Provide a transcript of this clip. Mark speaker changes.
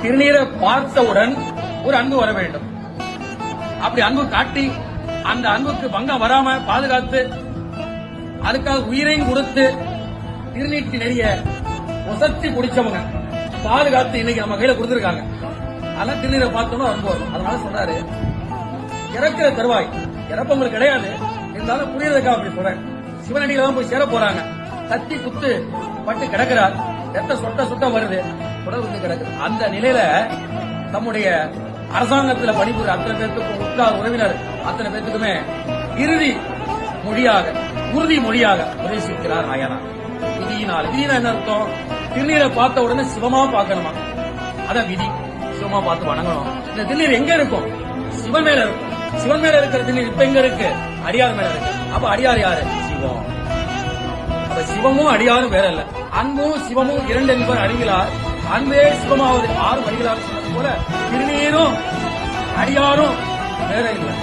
Speaker 1: திருநீரை பார்த்தவுடன் ஒரு அன்பு வர வேண்டும். அப்படி அன்பு காட்டி அந்த அன்புக்கு பங்கம் வராம பாதுகாத்து அதுக்காக உயிரையும் கொடுத்து திருநீட்டு நெறிய ஒசத்தி குடிச்சவங்க பாதுகாத்து இன்னைக்கு நம்ம கையில கொடுத்திருக்காங்க. அதெல்லாம் திருநீரை பார்த்தோம்னா அன்பு வரும். அதனால சொல்றாரு, இறக்குற தருவாய் இறப்பவங்களுக்கு கிடையாது, இருந்தாலும் புரியறதுக்காக அப்படி சொல்றேன். சிவனடியில தான் போய் சேர போறாங்க. கத்தி குத்து பட்டு கிடக்கிறார், ரத்த சொட்ட வருது, உடல் வந்து கிடக்குது. அந்த நிலையில தம்முடைய அரசாங்கத்தில் பணிபுரிய அத்தனை பேருக்கும் உற்றார் உறவினர் அத்தனை பேருக்குமே இறுதி மொழியாக உறுதி மொழியாக உபதேசிக்கிறார் நாயனார். விதியினால் விதினா என்ன அர்த்தம்? திருநீரை பார்த்த உடனே சிவமா பார்க்கணுமா, அதான் விதி. சிவமா பார்த்து வணங்கணும். இந்த திருநீர் எங்க இருக்கும்? சிவன் மேல இருக்கும். சிவன் மேல இருக்கிற திருநீர் இப்ப எங்க இருக்கு? அடியார் மேல இருக்கு. அப்ப அடியார் யாரு? சிவம். அப்ப சிவமும் அடியாரும் வேற இல்ல. அன்பும் சிவமும் இரண்டு என்பவர் அறிகிறார். அன்பே சிவமாவது 6 வழிகளாக சொன்னது போல திருநீரும் அடியாரும் வேற இல்லை.